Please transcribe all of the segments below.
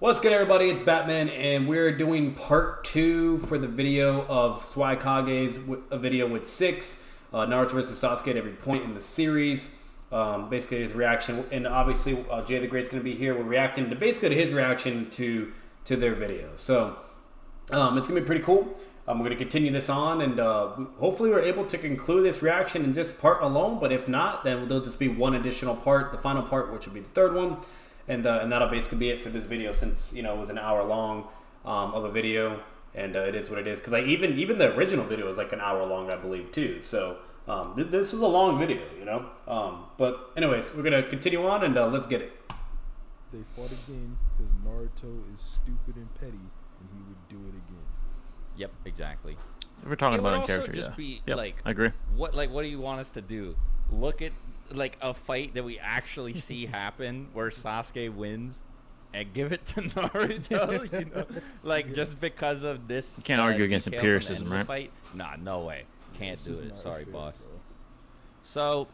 What's good, everybody? It's Batman, and we're doing part 2 for the video of Kage's video with 6. Naruto vs. Sasuke at every point in the series. Basically, his reaction, and obviously Jay the Great's going to be here. We're reacting to basically his reaction to their video. So it's going to be pretty cool. We're going to continue this on, and hopefully we're able to conclude this reaction in this part alone. But if not, then there'll just be one additional part, the final part, which will be the third one. And that'll basically be it for this video, since it was an hour long of a video, and it is what it is. Because even the original video was like an hour long, I believe, too. So this was a long video, But anyways, we're gonna continue on, and let's get it. They fought again because Naruto is stupid and petty, and he would do it again. Yep, exactly. We're talking about in also character, just yeah. Be, yep, like, I agree. What do you want us to do? Look at like a fight that we actually see happen where Sasuke wins and give it to Naruto, like just because of this. You can't argue against empiricism, right? Fight? Nah, no way. Can't do it. Sorry, fair, boss. bro. So,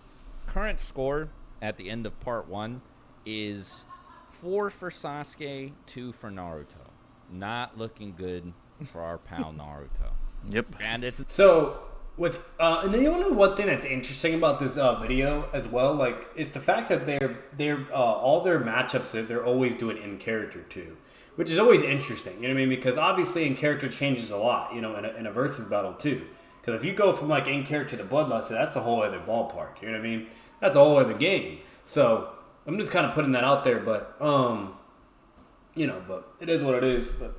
current score at the end of part 1 is 4 for Sasuke, 2 for Naruto. Not looking good for our pal Naruto. Yep. And it's So what's and then you know one thing that's interesting about this video as well, like, it's the fact that they're all their matchups they're always doing in character too, which is always interesting. You know what I mean? Because obviously in character changes a lot. In a versus battle too. Because if you go from like in character to bloodlust, that's a whole other ballpark. You know what I mean? That's a whole other game. So I'm just kind of putting that out there, but but it is what it is. But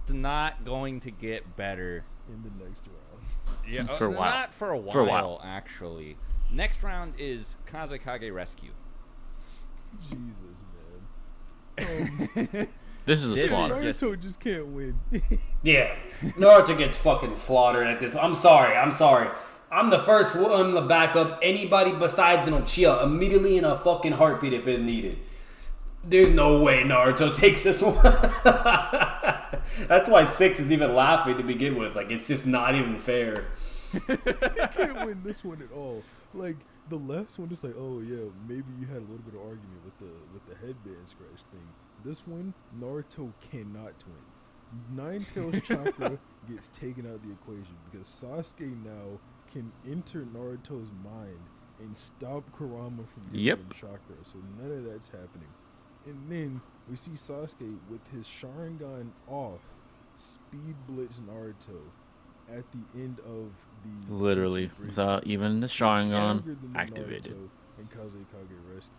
It's not going to get better In the next round. Yeah, For a while. Not for a while, For a while. actually. Next round is Kage Rescue. Jesus, man. This is a This slaughter. Naruto just can't win. yeah, Naruto gets fucking slaughtered at this. I'm sorry. I'm the first one to back up anybody besides an Uchiha immediately in a fucking heartbeat if it's needed. There's no way Naruto takes this one. That's why 6 is even laughing to begin with. Like, it's just not even fair. He can't win this one at all. Like, the last one is like, oh yeah, maybe you had a little bit of argument with the headband scratch thing. This one, Naruto cannot win. Nine Tails chakra gets taken out of the equation because Sasuke now can enter Naruto's mind and stop Kurama from giving him chakra. So none of that's happening. And then we see Sasuke with his Sharingan off, speed blitz Naruto at the end of the Literally, teaching without even the stronger Sharingan than activated. Naruto and Kage Rescue.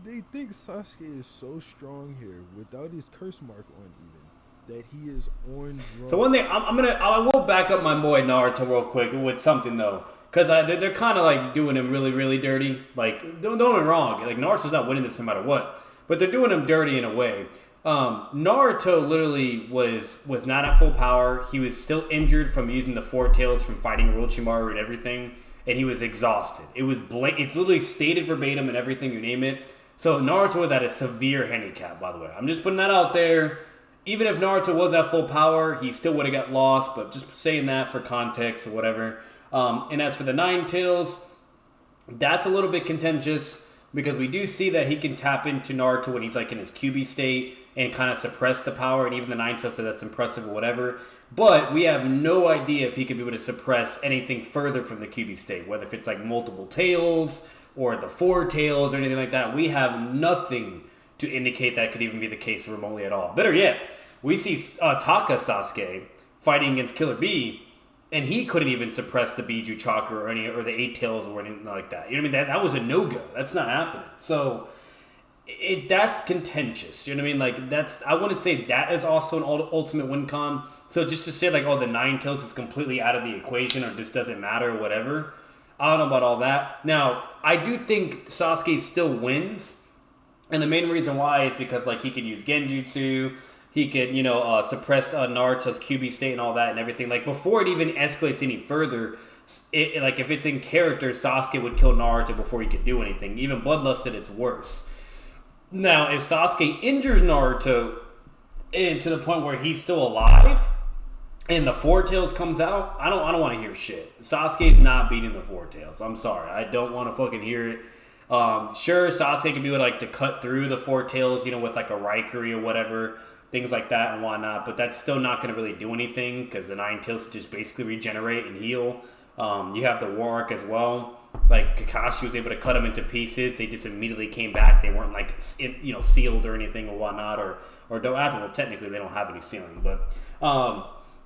They think Sasuke is so strong here without his curse mark on even that he is on drugs. So one thing, I will back up my boy Naruto real quick with something though. Because they're kind of like doing him really, really dirty. Like, don't get me wrong. Like, Naruto's not winning this no matter what. But they're doing him dirty in a way. Naruto literally was not at full power. He was still injured from using the Four Tails from fighting Orochimaru and everything. And he was exhausted. It's literally stated verbatim and everything, you name it. So Naruto was at a severe handicap, by the way. I'm just putting that out there. Even if Naruto was at full power, he still would have got lost. But just saying that for context or whatever. And as for the Nine Tails, that's a little bit contentious because we do see that he can tap into Naruto when he's like in his QB state and kind of suppress the power, and even the Nine Tails said that's impressive or whatever. But we have no idea if he could be able to suppress anything further from the QB state, whether if it's like multiple tails or the Four Tails or anything like that. We have nothing to indicate that could even be the case remotely at all. Better yet, we see Taka Sasuke fighting against Killer Bee, and he couldn't even suppress the Biju Chakra or the Eight Tails or anything like that. You know what I mean? That was a no-go. That's not happening. So that's contentious. You know what I mean? Like, I wouldn't say that is also an ultimate win con. So just to say like, oh, the Nine Tails is completely out of the equation or just doesn't matter or whatever, I don't know about all that. Now, I do think Sasuke still wins. And the main reason why is because like he could use Genjutsu. He could, suppress Naruto's QB state and all that and everything. Like, before it even escalates any further, like, if it's in character, Sasuke would kill Naruto before he could do anything. Even Bloodlust at its worst. Now, if Sasuke injures Naruto to the point where he's still alive and the Four Tails comes out, I don't want to hear shit. Sasuke's not beating the Four Tails. I'm sorry. I don't want to fucking hear it. Sure, Sasuke can be able like to cut through the Four Tails, with like a Raikiri or whatever, things like that and whatnot. But that's still not going to really do anything because the Nine Tails just basically regenerate and heal. You have the War Arc as well. Like Kakashi was able to cut them into pieces. They just immediately came back. They weren't like sealed or anything or whatnot well, technically they don't have any sealing, but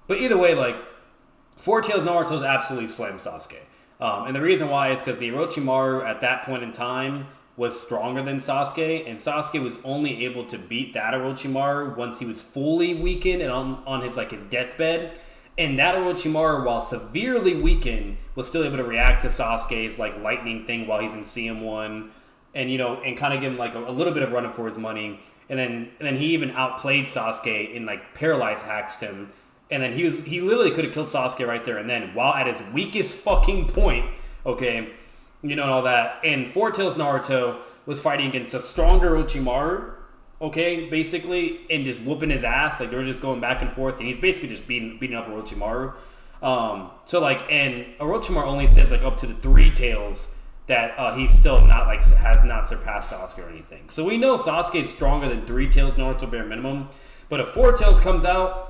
either way, like Four Tails Naruto's absolutely slammed Sasuke. And the reason why is because the Orochimaru at that point in time was stronger than Sasuke, and Sasuke was only able to beat that Orochimaru once he was fully weakened and on his deathbed. And that Orochimaru, while severely weakened, was still able to react to Sasuke's like lightning thing while he's in CM1, and kind of give him like a little bit of running for his money. And then he even outplayed Sasuke and like paralyzed hacked him. And then he literally could have killed Sasuke right there and then, while at his weakest fucking point, okay, and all that. And Four Tails Naruto was fighting against a stronger Orochimaru, okay, basically, and just whooping his ass. Like, they were just going back and forth, and he's basically just beating up Orochimaru. And Orochimaru only says like up to the Three Tails that he's still not like has not surpassed Sasuke or anything. So we know Sasuke is stronger than Three Tails Naruto bare minimum. But if Four Tails comes out,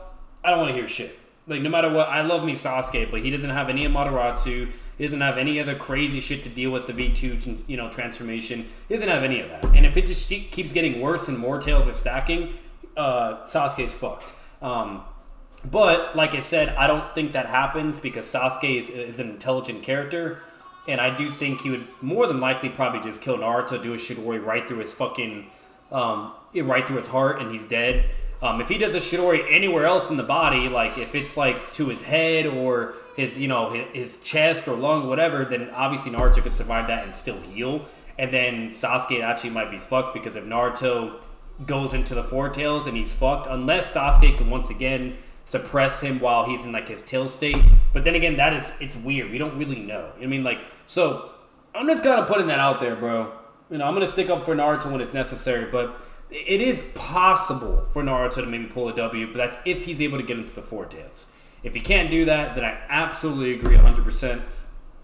I don't want to hear shit. Like, no matter what, I love me Sasuke, but he doesn't have any Amaterasu. He doesn't have any other crazy shit to deal with the V2, transformation. He doesn't have any of that. And if it just keeps getting worse and more tails are stacking, Sasuke's fucked. But like I said, I don't think that happens because Sasuke is an intelligent character. And I do think he would more than likely probably just kill Naruto, do a Chidori right through his fucking, right through his heart, and he's dead. If he does a Chidori anywhere else in the body, like if it's like to his head or his, his chest or lung, whatever, then obviously Naruto could survive that and still heal. And then Sasuke actually might be fucked because if Naruto goes into the Four Tails and he's fucked, unless Sasuke can once again suppress him while he's in like his tail state. But then again, it's weird. We don't really know. I mean, like, so I'm just kind of putting that out there, bro. I'm going to stick up for Naruto when it's necessary, but it is possible for Naruto to maybe pull a W, but that's if he's able to get into the Four Tails. If he can't do that, then I absolutely agree 100%.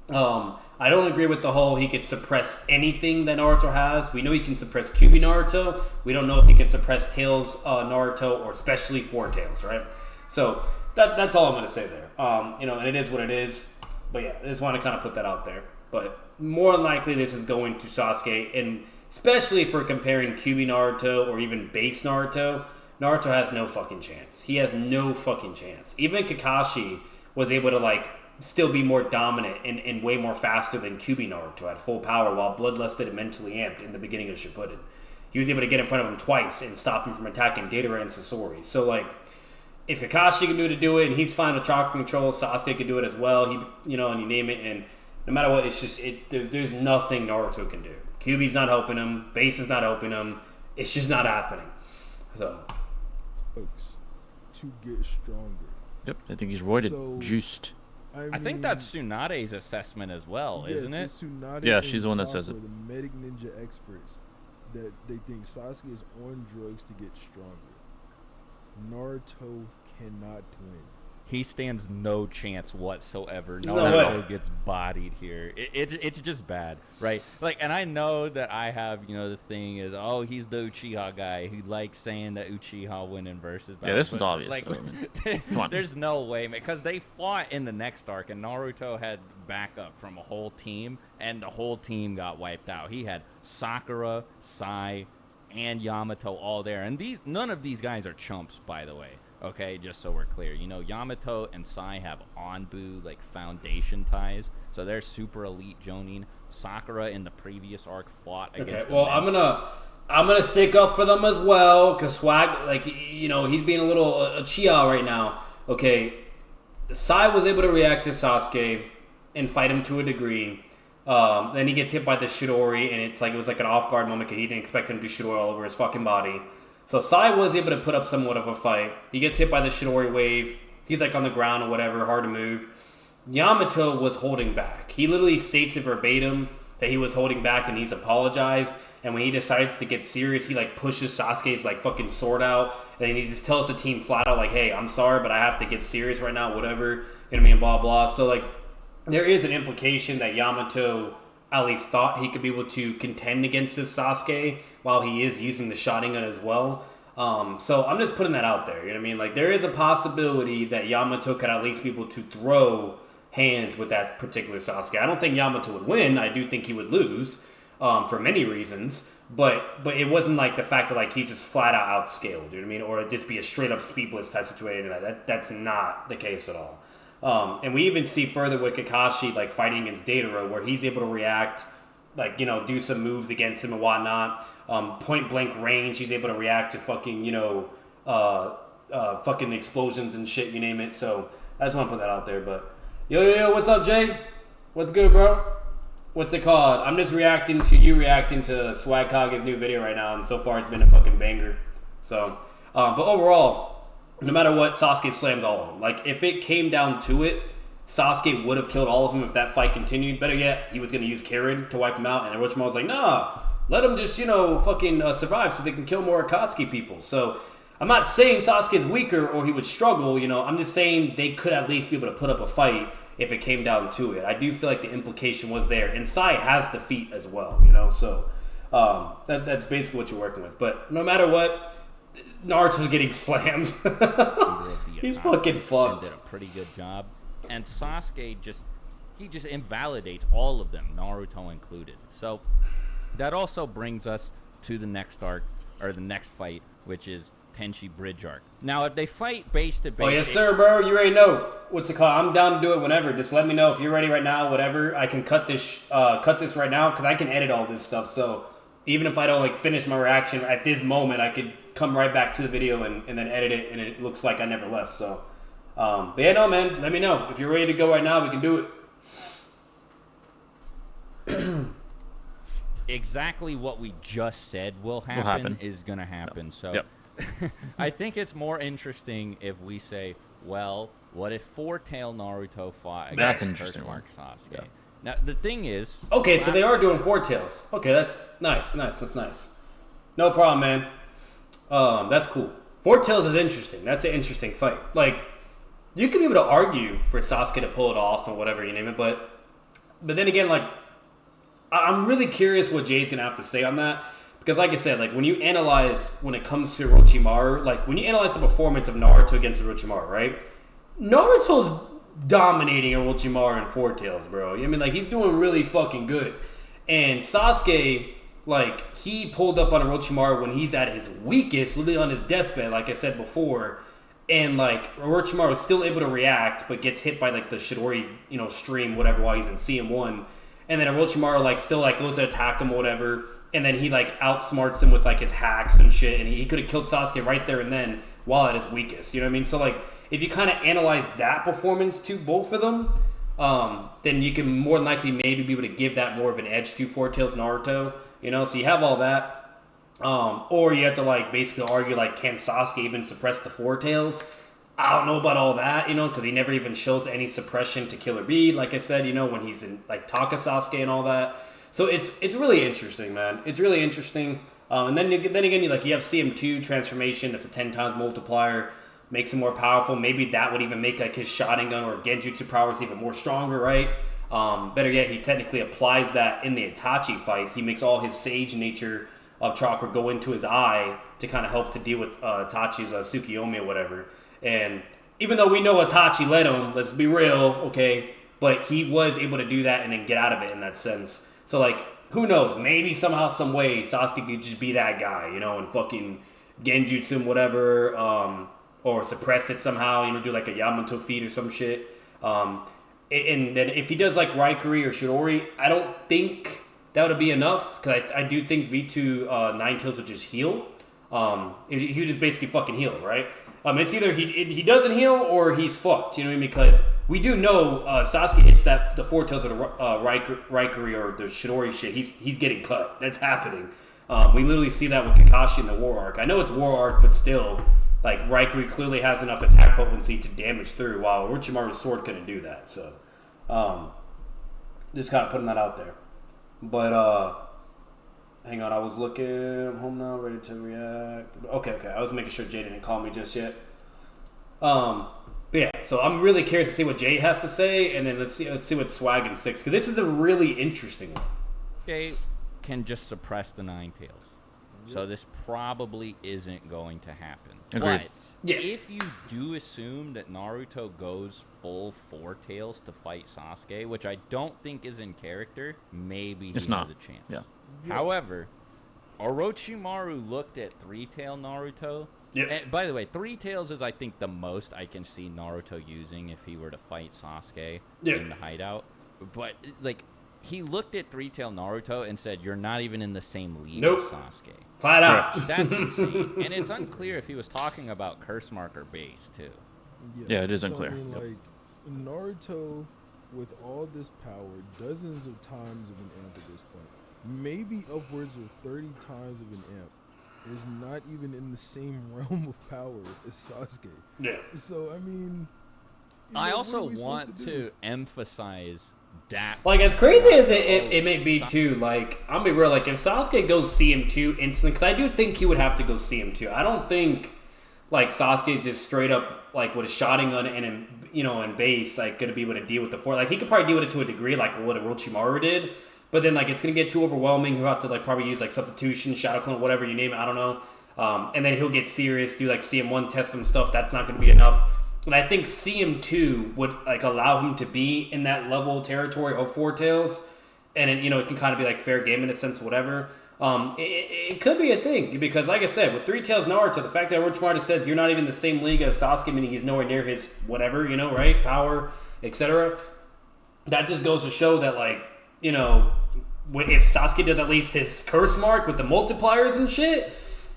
I don't agree with the whole he could suppress anything that Naruto has. We know he can suppress Kyuubi Naruto. We don't know if he can suppress Tails Naruto or especially Four Tails, right? So that's all I'm going to say there. And it is what it is. But yeah, I just want to kind of put that out there. But more than likely, this is going to Sasuke, and especially if we're comparing Kyuubi Naruto or even base Naruto, Naruto has no fucking chance. He has no fucking chance. Even Kakashi was able to like still be more dominant and way more faster than Kyuubi Naruto at full power while bloodlusted and mentally amped in the beginning of Shippuden. He was able to get in front of him twice and stop him from attacking Deidara and Sasori. So like, if Kakashi can do it, and he's fine with chakra control, Sasuke can do it as well. And you name it, and no matter what, it's just there's nothing Naruto can do. Kyuubi's not helping him. Base is not helping him. It's just not happening. So, folks, to get stronger. Yep, I think he's roided, So- juiced. I think that's Tsunade's assessment as well, yes, isn't it? it's Tsunade Yeah, and she's the one that says Sakura, it. The medic ninja experts, that they think Sasuke is on drugs to get stronger. Naruto cannot win. He stands no chance whatsoever. No Naruto way. gets bodied here. It's just bad, right? Like, and I know that I have, the thing is, oh, he's the Uchiha guy who likes saying that Uchiha win in versus. Yeah, this one's but, obvious. Like, So, I mean, come on. there's no way, man, because they fought in the next arc, and Naruto had backup from a whole team, and the whole team got wiped out. He had Sakura, Sai, and Yamato all there, and none of these guys are chumps, by the way. Okay, just so we're clear. Yamato and Sai have Anbu, like, foundation ties, so they're super elite Jonin. Sakura in the previous arc fought against okay, the well, men. I'm gonna stick up for them as well, because Swag, like, he's being a little Uchiha right now. Okay, Sai was able to react to Sasuke and fight him to a degree. Then he gets hit by the Chidori, and it was like an off guard moment because he didn't expect him to do Chidori all over his fucking body. So Sai was able to put up somewhat of a fight. He gets hit by the Chidori wave. He's like on the ground or whatever, hard to move. Yamato was holding back. He literally states it verbatim that he was holding back and he's apologized. And when he decides to get serious, he like pushes Sasuke's like fucking sword out. And then he just tells the team flat out like, hey, I'm sorry, but I have to get serious right now, whatever. You know what I mean? Blah, blah. So like, there is an implication that Yamato at least thought he could be able to contend against this Sasuke while he is using the Sharingan as well. So I'm just putting that out there. You know what I mean? Like, there is a possibility that Yamato could at least be able to throw hands with that particular Sasuke. I don't think Yamato would win. I do think he would lose for many reasons. But it wasn't like the fact that like he's just flat out outscaled. You know what I mean? Or just be a straight up speedless type situation. That's not the case at all. And we even see further with Kakashi like fighting against Dataro, where he's able to react, like, you know, do some moves against him and whatnot. Point blank range, he's able to react to fucking, you know, fucking explosions and shit, you name it. So I just want to put that out there. But yo, what's up, Jay? What's good, bro? What's it called? I'm just reacting to Swag Kage's new video right now, and so far it's been a fucking banger. So, but overall, no matter what, Sasuke slammed all of them. Like, if it came down to it, Sasuke would have killed all of them if that fight continued. Better yet, he was going to use Karin to wipe him out, and Orochimaru was like, nah, let him just, you know, fucking survive so they can kill more Akatsuki people. So, I'm not saying Sasuke's weaker or he would struggle, you know, I'm just saying they could at least be able to put up a fight if it came down to it. I do feel like the implication was there, and Sai has the feat as well, you know, so that's basically what you're working with. But no matter what, Naruto's getting slammed. He's fucking fucked. Did a pretty good job, and Sasuke just invalidates all of them, Naruto included. So that also brings us to the next arc, or the next fight, which is Tenchi Bridge arc. Now, if they fight base to base, oh yes sir, bro, you already know what's it called. I'm down to do it whenever. Just let me know if you're ready right now. Whatever, I can cut this right now because I can edit all this stuff. So even if I don't like finish my reaction at this moment, I could come right back to the video and then edit it, and it looks like I never left. So, but yeah, no, man, let me know if you're ready to go right now. We can do it. Exactly what we just said will happen is going to happen. Yep. So Yep. I think it's more interesting if we say, well, what if Four-Tail Naruto fought against That's an interesting Mark one. Sasuke? Yeah. Now, the thing is... Okay, so they are doing Four Tails. Okay, that's nice. That's nice. No problem, man. That's cool. Four Tails is interesting. That's an interesting fight. Like, you could be able to argue for Sasuke to pull it off or whatever you name it, but then again, like, I'm really curious what Jay's gonna have to say on that, because like I said, like, when you analyze, when it comes to Orochimaru, like, when you analyze the performance of Naruto against Orochimaru, right? Naruto's dominating Orochimaru and Four Tails, bro. I mean, like, he's doing really fucking good. And Sasuke, like, he pulled up on Orochimaru when he's at his weakest, literally on his deathbed, like I said before. And, like, Orochimaru is still able to react, but gets hit by, like, the Chidori, you know, stream, whatever, while he's in CM1. And then Orochimaru, like, still, like, goes to attack him or whatever. And then he, like, outsmarts him with, like, his hacks and shit. And he could have killed Sasuke right there and then while at his weakest. You know what I mean? So, like, if you kind of analyze that performance to both of them, then you can more than likely maybe be able to give that more of an edge to Four Tails Naruto. You know? So you have all that. Or you have to, like, basically argue, like, can Sasuke even suppress the Four Tails? I don't know about all that, you know, because he never even shows any suppression to Killer Bee, like I said, you know, when he's in, like, Taka Sasuke and all that. So it's really interesting, man. It's really interesting. And then again, you have CM2 transformation. That's a 10 times multiplier. Makes him more powerful. Maybe that would even make, like, his Sharingan or Genjutsu powers even more stronger, right? Better yet, he technically applies that in the Itachi fight. He makes all his Sage nature of chakra go into his eye to kind of help to deal with Itachi's Tsukiyomi or whatever. And even though we know Itachi let him, let's be real, okay, but he was able to do that and then get out of it in that sense. So, like, who knows? Maybe somehow, some way, Sasuke could just be that guy, you know, and fucking Genjutsu him, whatever, or suppress it somehow, you know, do like a Yamato feat or some shit. And then if he does like Raikiri or Shidori, I don't think that would be enough, because I do think V2 Nine Tails would just heal. He would just basically fucking heal, right? It's either he doesn't heal or he's fucked, you know what I mean? Because we do know Sasuke hits the Four Tails of the Raikiri or the Shidori shit. He's getting cut. That's happening. We literally see that with Kakashi in the War Arc. I know it's War Arc, but still, like, Raikiri clearly has enough attack potency to damage through, while Orochimaru's sword couldn't do that. So, just kind of putting that out there. But, hang on, I was looking. I'm home now, ready to react. Okay. I was making sure Jay didn't call me just yet. But yeah, so I'm really curious to see what Jay has to say, and then let's see what Swag in 6, because this is a really interesting one. Sasuke can just suppress the Nine Tails. So this probably isn't going to happen. Agreed. But if you do assume that Naruto goes full Four Tails to fight Sasuke, which I don't think is in character, maybe he has a chance. Yeah. However, Orochimaru looked at Three-Tail Naruto. Yep. And by the way, Three Tails is, I think, the most I can see Naruto using if he were to fight Sasuke in the hideout. But, like, he looked at Three-Tail Naruto and said, "You're not even in the same league as Sasuke." Flat out. That's insane. And it's unclear if he was talking about curse mark or base, too. Yeah, it is so, unclear. I mean, like, Naruto, with all this power, dozens of times of an amp at this point, maybe upwards of 30 times of an amp, is not even in the same realm of power as Sasuke. Yeah. So, I mean... I what also are we supposed want do? to emphasize that. Like, as crazy as it may be, too, like, I'll be real, like, if Sasuke goes CM2 instantly, because I do think he would have to go CM2. I don't think, like, Sasuke is just straight up, like, with a shotgun and, you know, in base, like, going to be able to deal with the four. Like, he could probably deal with it to a degree, like what Orochimaru did, but then, like, it's going to get too overwhelming. He'll have to, like, probably use, like, substitution, shadow clone, whatever you name it, I don't know. And then he'll get serious, do, like, CM1, test him stuff. That's not going to be enough. And I think CM2 would, like, allow him to be in that level territory of Four Tails. And, it, you know, it can kind of be, like, fair game in a sense, whatever. It could be a thing. Because, like I said, with Three Tails Naruto, the fact that Orochimaru says you're not even in the same league as Sasuke, meaning he's nowhere near his whatever, you know, right? Power, etc. That just goes to show that, like, you know, if Sasuke does at least his curse mark with the multipliers and shit,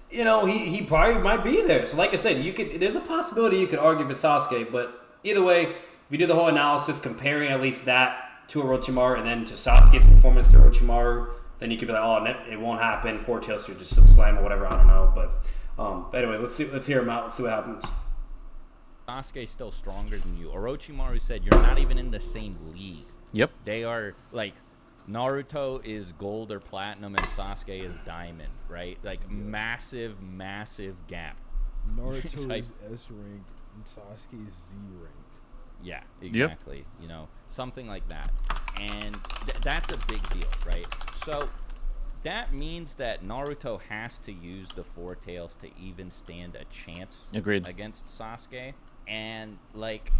you know, he probably might be there. So, like I said, there's a possibility you could argue for Sasuke, but either way, if you do the whole analysis comparing at least that to Orochimaru and then to Sasuke's performance to Orochimaru, then you could be like, oh, it won't happen. Four Tails should just slam or whatever. I don't know, but anyway, let's hear him out. Let's see what happens. Sasuke's still stronger than you. Orochimaru said you're not even in the same league. Yep. They are, like, Naruto is gold or platinum and Sasuke is diamond, right? Like, massive, massive gap. Naruto Like- is S rank and Sasuke is Z rank. Yeah, exactly. You know, something like that. And that's a big deal, right? So that means that Naruto has to use the Four Tails to even stand a chance Agreed. against Sasuke. And, like,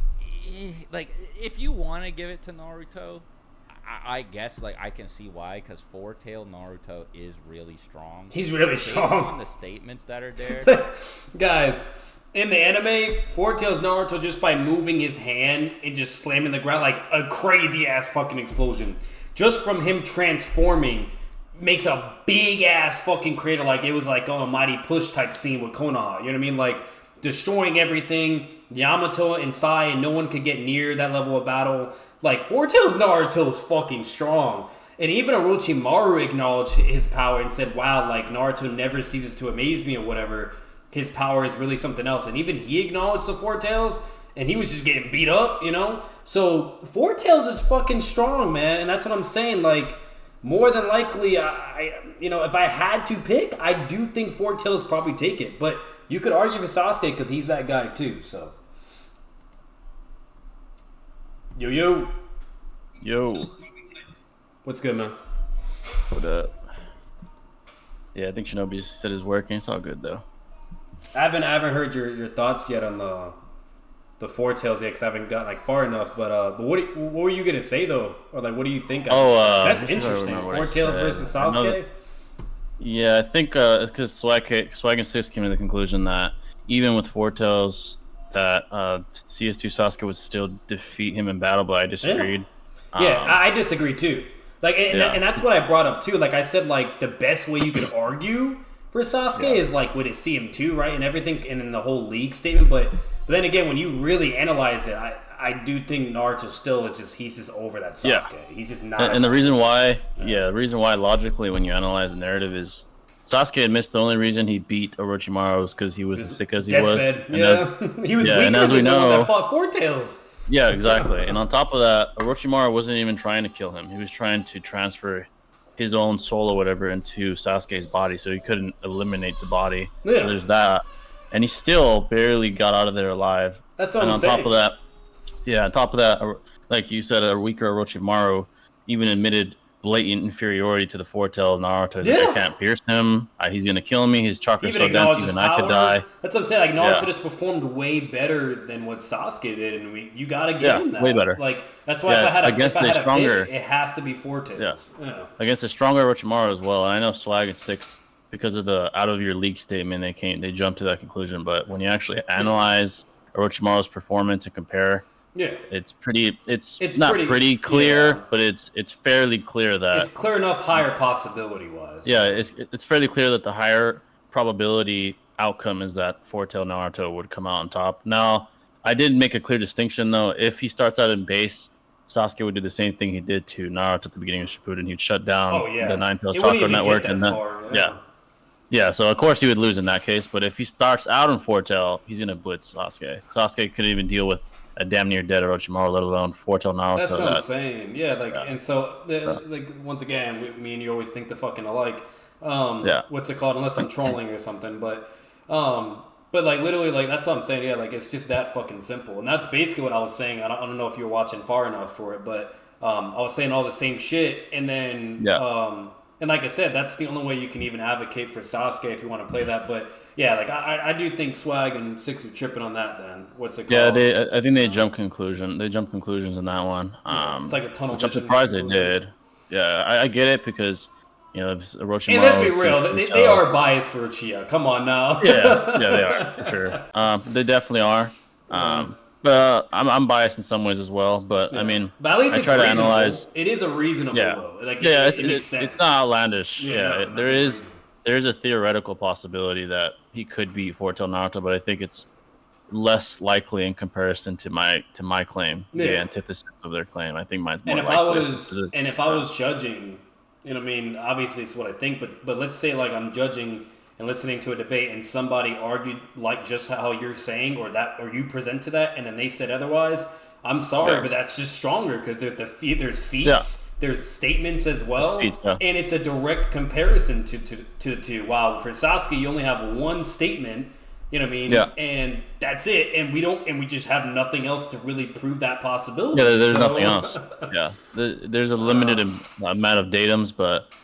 if you want to give it to Naruto, I guess, like, I can see why, because Four-Tail Naruto is really strong. He's really Based strong. on the statements that are there. Guys, in the anime, Four Tails Naruto, just by moving his hand and just slamming the ground like a crazy ass fucking explosion, just from him transforming, makes a big ass fucking crater. Like it was like a mighty push type scene with Konoha. You know what I mean? Like destroying everything. Yamato and Sai, and no one could get near that level of battle. Like Four Tails Naruto is fucking strong. And even Orochimaru acknowledged his power and said, wow, like Naruto never ceases to amaze me or whatever. His power is really something else. And even he acknowledged the Four Tails, and he was just getting beat up, you know? So Four Tails is fucking strong, man. And that's what I'm saying. Like, more than likely, I if I had to pick, I do think Four Tails probably take it. But you could argue for Sasuke because he's that guy too, so. Yo. What's good, man? What up? Yeah, I think Shinobi said it's working. It's all good though. I haven't heard your thoughts yet on the Four Tails yet because I haven't gotten like far enough. But what were you gonna say though, or like what do you think? That's this is what I interesting. remember what Four I Tails said. versus I know Sasuke. Yeah, I think it's because Swag and Six came to the conclusion that even with Four Tails, that CS2 Sasuke would still defeat him in battle, but I disagreed. Yeah, I disagree too. Like, and that's what I brought up too. Like I said, like the best way you could argue for Sasuke is like with his CM2, right, and everything, and in the whole league statement. But then again, when you really analyze it, I do think Naruto still is he's just over that Sasuke. Yeah. He's just not. And the reason why, the reason why logically when you analyze the narrative is Sasuke admits the only reason he beat Orochimaru is because he was as sick as he was. Deathbed. And Yeah, he was weaker and as we than the one know, that fought Four Tails. Yeah, exactly. And on top of that, Orochimaru wasn't even trying to kill him. He was trying to transfer his own soul or whatever into Sasuke's body, so he couldn't eliminate the body. Yeah. So there's that. And he still barely got out of there alive. That's what and I'm on saying. top of that, like you said, a weaker Orochimaru even admitted blatant inferiority to the foretell of Naruto. He's Yeah. like, I can't pierce him. He's gonna kill me. His chakra Even so dense, acknowledges even power. I could die. That's what I'm saying. Like Naruto Yeah. just performed way better than what Sasuke did, and you gotta give him that. way better. Like that's why Yeah, if I had a, against if I the had stronger- a pick, it has to be Fortes. Yeah. Against a stronger Orochimaru as well. And I know Swag and Six, because of the out of your league statement, they jump to that conclusion. But when you actually analyze Orochimaru's performance and compare, it's not pretty clear, but it's fairly clear that It's clear enough higher possibility wise. Yeah, it's fairly clear that the higher probability outcome is that Foretail Naruto would come out on top. Now, I did make a clear distinction though. If he starts out in base, Sasuke would do the same thing he did to Naruto at the beginning of Shippuden. He'd shut down the Nine Tails Chakra Network, and then yeah. So of course he would lose in that case. But if he starts out in Foretail, he's gonna blitz Sasuke. Sasuke couldn't even deal with a damn near dead Orochimaru, let alone Foretail Naruto. That's what I'm saying. Yeah, and so like once again, me and you always think the fucking alike. What's it called? Unless I'm trolling or something, but like literally, like that's what I'm saying. Yeah, like it's just that fucking simple, and that's basically what I was saying. I don't know if you were watching far enough for it, but I was saying all the same shit, and then and like I said, that's the only way you can even advocate for Sasuke if you want to play that. But yeah, like I do think Swag and Six are tripping on that. Then what's it called? Yeah, I think they jump conclusions in that one. It's like a tunnel which I'm vision surprised they conclusion. did. Yeah, I get it because Orochimaru. And let's be real, they are biased for Uchiha. Come on now. yeah, they are for sure. They definitely are. But I'm biased in some ways as well. But I mean, but at least I it's try to reasonable. analyze. It is a reasonable though. Like it makes sense. It's not outlandish. No, there is a theoretical possibility that he could beat Foretail Naruto, but I think it's less likely in comparison to my claim. The antithesis of their claim. I think mine's more likely. If I was judging, you know, what I mean, obviously it's what I think, but let's say like I'm judging and listening to a debate and somebody argued like just how you're saying or you presented that and then they said otherwise, I'm sorry, but that's just stronger because there's feats, there's statements as well, and it's a direct comparison to the two. Wow, for Sasuke you only have one statement, you know what I mean, and that's it, and we just have nothing else to really prove that possibility. Yeah, there's nothing else. There's a limited amount of datums, but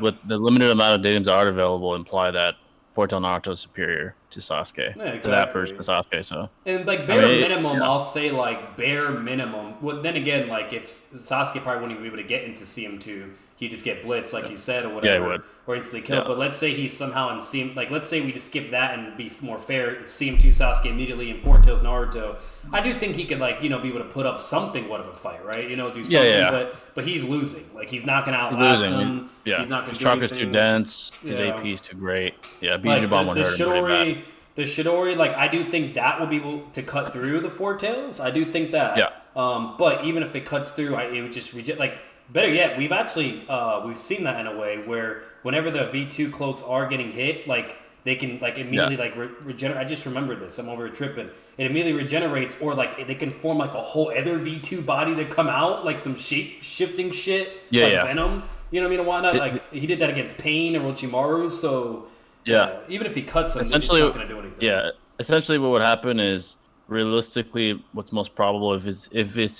with the limited amount of datums that are available imply that Foretail Naruto is superior to Sasuke, to that version of Sasuke. So, and like minimum, I'll say like bare minimum. Well, then again, like if Sasuke probably wouldn't even be able to get into CM2, he'd just get blitzed, like you said, or whatever, he would. Or instantly killed. But let's say he's somehow in CM, like let's say we just skip that and be more fair. It's CM2 Sasuke immediately and Foretail's Naruto. I do think he could be able to put up something of a fight, right? Do something. But he's losing. Like he's not gonna outlast him. He's not gonna. His chakra's too dense. His AP is too great. Yeah, Bijou Bomb would hurt him pretty bad. The Chidori, like I do think that will be able to cut through the Foretails. I do think that. Yeah. But even if it cuts through, it would just reject. Like better yet, we've actually we've seen that in a way where whenever the V2 cloaks are getting hit, like they can like immediately regenerate. I just remembered this. I'm over tripping. It immediately regenerates, or like they can form like a whole other V2 body to come out, like some shape shifting shit, like Venom. You know what I mean? And why not? Like he did that against Pain and Orochimaru, so. Even if he cuts them, it's not going to do anything. Yeah, essentially what would happen is realistically, what's most probable if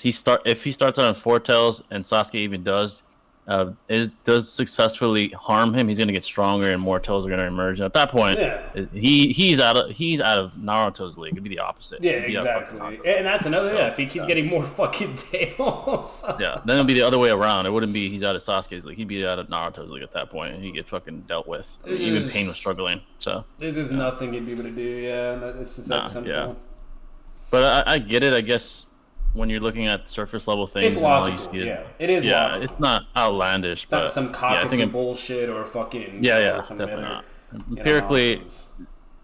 he starts out on Foretails and Sasuke even does successfully harm him, he's going to get stronger and more tails are going to emerge. And at that point, he's out of Naruto's league. It'd be the opposite. Yeah, exactly. And that's another. If he keeps getting more fucking tails. Then it'll be the other way around. It wouldn't be he's out of Sasuke's league. He'd be out of Naruto's league at that point, and he'd get fucking dealt with. Even Pain was struggling. So there's just nothing he'd be able to do. Yeah, it's just that simple. Yeah. But I get it. I guess. When you're looking at surface level things, it's logical. It is logical. It's not outlandish. It's not some caucus bullshit or fucking. Definitely not. Empirically,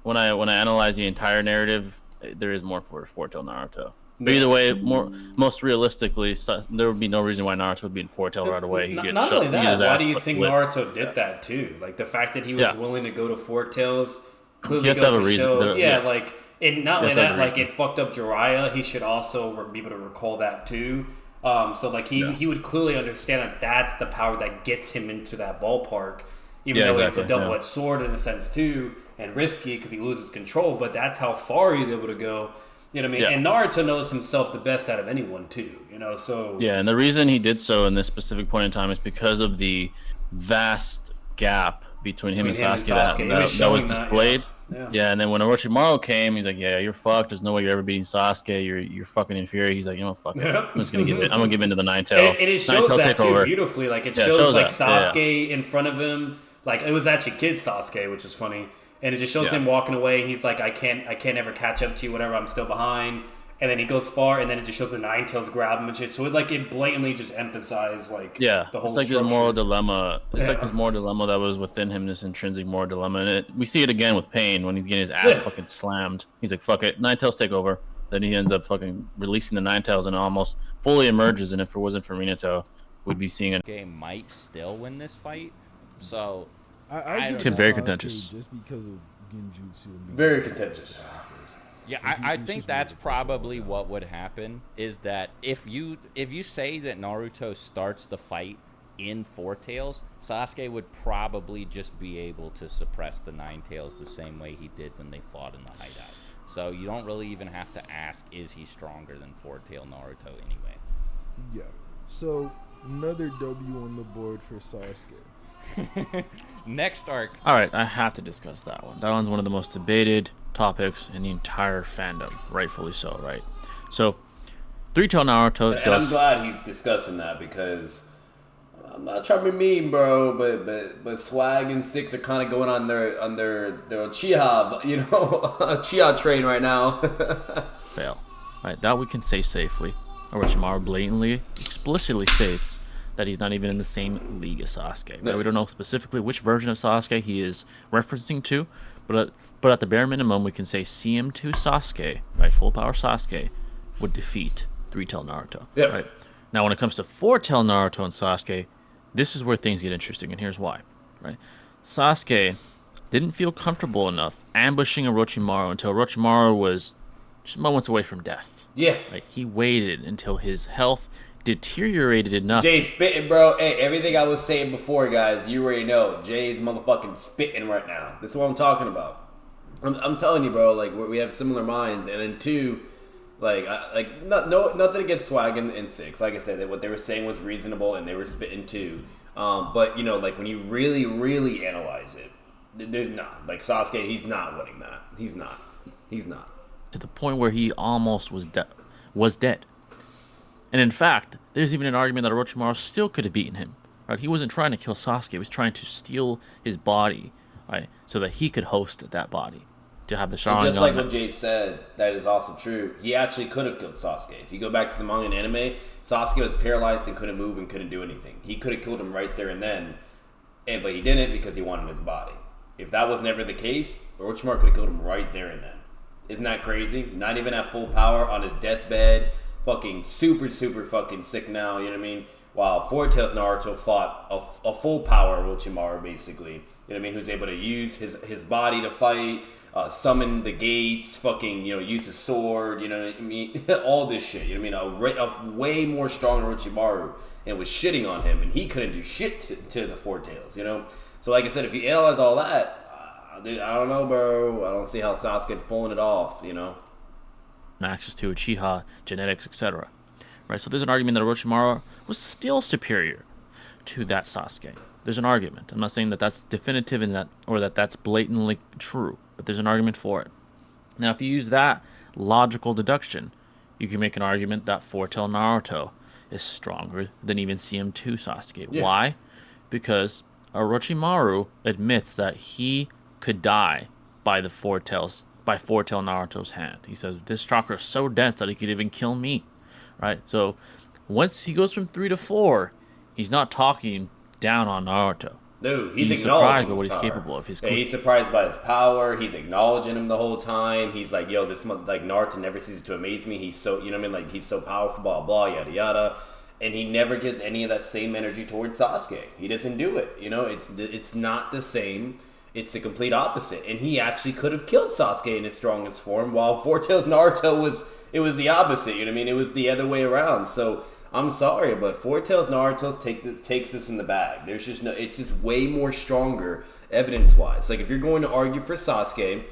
when I analyze the entire narrative, there is more for Foretail Naruto. But either way, most realistically, there would be no reason why Naruto would be in Foretail right away. Not only that, why do you think Naruto did that too? Like the fact that he was willing to go to Foretails clearly goes to show. And not only that, like it fucked up Jiraiya. He should also be able to recall that too. So like he would clearly understand that that's the power that gets him into that ballpark. Even though it's a double-edged sword in a sense too, and risky because he loses control. But that's how far he's able to go. You know what I mean? Yeah. And Naruto knows himself the best out of anyone too. You know, so Yeah, and the reason he did so in this specific point in time is because of the vast gap between him and Sasuke, It was that was showing displayed. Yeah. Yeah, and then when Orochimaru came, he's like, "Yeah, you're fucked. There's no way you're ever beating Sasuke. You're fucking inferior." He's like, "You know, fuck it. I'm just gonna give it. I'm gonna give in to the nine tail. And it shows that too beautifully. Like it shows like that, Sasuke in front of him. Like it was actually kid Sasuke, which is funny. And it just shows him walking away. And he's like, I can't ever catch up to you. Whatever, I'm still behind. And then he goes far, and then it just shows the Nine Tails grab him and shit. So it blatantly just emphasized the whole. It's like structure. this moral dilemma. It's like this moral dilemma that was within him, this intrinsic moral dilemma. And we see it again with Pain when he's getting his ass fucking slammed. He's like, "Fuck it, Nine Tails take over." Then he ends up fucking releasing the Nine Tails and almost fully emerges. And if it wasn't for Minato, we'd be seeing a Game might still win this fight. So I It's give very Sasuke contentious. just because of Genjutsu. And Very contentious. yeah, I think that's probably what would happen. Is that if you say that Naruto starts the fight in Four Tails, Sasuke would probably just be able to suppress the Nine Tails the same way he did when they fought in the hideout. So you don't really even have to ask, is he stronger than Four Tail Naruto anyway? Yeah. So another W on the board for Sasuke. Next arc. All right, I have to discuss that one. That one's one of the most debated topics in the entire fandom, rightfully so, right? So, Three-Tail Naruto And does... I'm glad he's discussing that because I'm not trying to be mean, bro, but Swag and Six are kind of going on their Uchiha, Uchiha train right now. fail. Right, that we can say safely. Orochimaru blatantly, explicitly states that he's not even in the same league as Sasuke. Right? No. We don't know specifically which version of Sasuke he is referencing to, but at the bare minimum, we can say CM2 Sasuke, right, full power Sasuke, would defeat Three-Tail Naruto. Yep. Right. Now, when it comes to Four-Tail Naruto and Sasuke, this is where things get interesting, and here's why. Right, Sasuke didn't feel comfortable enough ambushing Orochimaru until Orochimaru was just moments away from death. Yeah. Right? He waited until his health deteriorated enough. Jay spitting, bro. Hey, everything I was saying before, guys, you already know. Jay's motherfucking spitting right now. This is what I'm talking about. I'm telling you, bro. Like we have similar minds, and then two, nothing against Swag and Six. Like I said, that what they were saying was reasonable, and they were spitting too. But when you really, really analyze it, there's not Sasuke. He's not winning that. He's not. To the point where he almost was dead. And in fact, there's even an argument that Orochimaru still could have beaten him. Right? He wasn't trying to kill Sasuke. He was trying to steal his body, right, so that he could host that body, to have the Sharingan. Just like what Jay said, that is also true. He actually could have killed Sasuke. If you go back to the manga and anime, Sasuke was paralyzed and couldn't move and couldn't do anything. He could have killed him right there and then, but he didn't because he wanted his body. If that was never the case, Orochimaru could have killed him right there and then. Isn't that crazy? Not even at full power, on his deathbed, fucking super, super fucking sick now, you know what I mean? While Four Tails Naruto fought a full power Orochimaru, basically. You know what I mean? Who's able to use his body to fight, summon the gates, fucking, use his sword, you know what I mean? All this shit, you know what I mean? A way more strong Orochimaru, and was shitting on him, and he couldn't do shit to the Four Tails, you know? So like I said, if you analyze all that, dude, I don't know, bro. I don't see how Sasuke's pulling it off, access to Uchiha, genetics, etc. Right? So there's an argument that Orochimaru was still superior to that Sasuke. There's an argument. I'm not saying that that's definitive in that, or that that's blatantly true, but there's an argument for it. Now, if you use that logical deduction, you can make an argument that Four-Tail Naruto is stronger than even CM2 Sasuke. Yeah. Why? Because Orochimaru admits that he could die by Four-Tail Naruto's hand. He says, this chakra is so dense that he could even kill me. Right? So once he goes from 3 to 4, he's not talking down on Naruto. No, He's acknowledging surprised by his what he's power. capable of. He's surprised by his power. He's acknowledging him the whole time. He's like, yo, Naruto never ceases to amaze me. He's so, he's so powerful, blah, blah, yada, yada. And he never gives any of that same energy towards Sasuke. He doesn't do it. It's not the same. It's the complete opposite. And he actually could have killed Sasuke in his strongest form, while Four Tails Naruto was the opposite. You know what I mean? It was the other way around. So I'm sorry, but Four Tails Naruto takes this in the bag. There's just it's just way more stronger evidence-wise. Like if you're going to argue for Sasuke,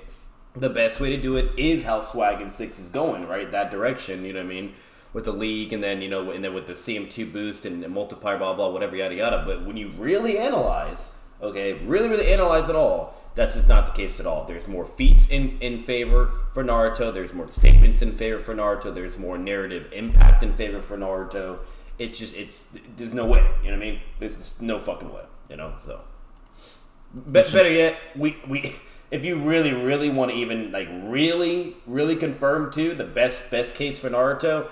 the best way to do it is how Swag and 6 is going, right? That direction, you know what I mean? With the league, and then, and then with the CM2 boost and multiplier, blah, blah, whatever, yada, yada. But when you really analyze, okay, really analyze it all, that's just not the case at all. There's more feats in favor for Naruto. There's more statements in favor for Naruto. There's more narrative impact in favor for Naruto. There's no way, you know what I mean? There's just no fucking way, so. Better yet, we if you really want to even, really confirm, too, the best case for Naruto,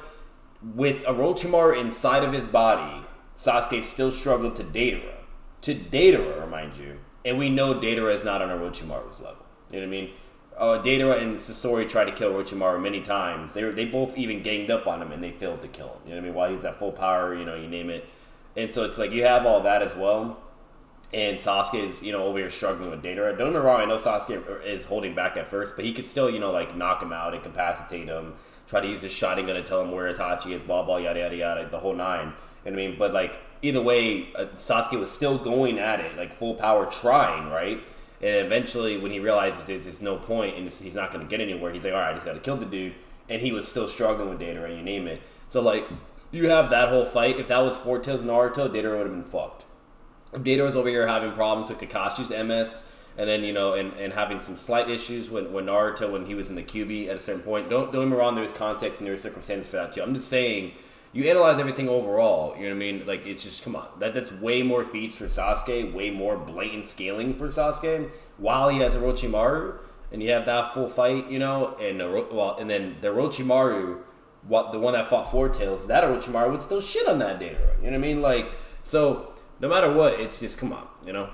with Orochimaru inside of his body, Sasuke still struggled to Deidara, mind you. And we know Deidara is not on Orochimaru's level. You know what I mean? Deidara and Sasori tried to kill Orochimaru many times. They both even ganged up on him, and they failed to kill him. You know what I mean? While he was at full power, you name it. And so it's like you have all that as well. And Sasuke is, over here struggling with Deidara. Don't get me wrong, I know Sasuke is holding back at first, but he could still, knock him out, incapacitate him, try to use his Sharingan to tell him where Itachi is, blah, blah, yada, yada, yada, the whole nine. You know what I mean? But, either way, Sasuke was still going at it, full power, trying, right? And eventually, when he realizes there's just no point and he's not going to get anywhere, he's like, all right, I just got to kill the dude. And he was still struggling with Deidara, you name it. So, you have that whole fight. If that was Four Tails Naruto, Deidara would have been fucked. If Deidara was over here having problems with Kakashi's MS, and then, and having some slight issues when Naruto, when he was in the QB at a certain point, don't get me wrong, there's context and there's circumstances for that, too. I'm just saying, you analyze everything overall, you know what I mean? It's just, come on. That's way more feats for Sasuke, way more blatant scaling for Sasuke, while he has Orochimaru, and you have that full fight, and then the Orochimaru, the one that fought Four Tails, that Orochimaru would still shit on that Deidara, you know what I mean? So, no matter what, it's just, come on, The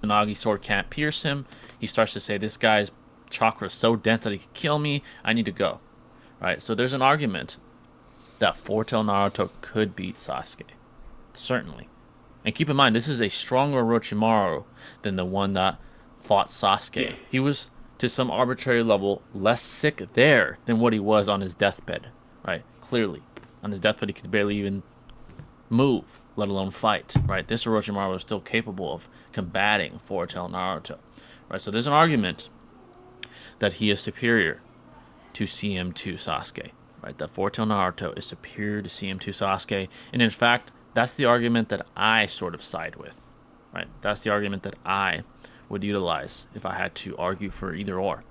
Nagi sword can't pierce him. He starts to say, this guy's chakra is so dense that he could kill me. I need to go. Right? So there's an argument that Four-Tail Naruto could beat Sasuke. Certainly. And keep in mind, this is a stronger Orochimaru than the one that fought Sasuke. Yeah. He was, to some arbitrary level, less sick there than what he was on his deathbed. Right? Clearly. On his deathbed, he could barely even move, let alone fight, right? This Orochimaru was still capable of combating Four-Tail Naruto, right? So there's an argument that he is superior to CM2 Sasuke, right? That Four-Tail Naruto is superior to CM2 Sasuke, and in fact, that's the argument that I sort of side with, right? That's the argument that I would utilize if I had to argue for either or.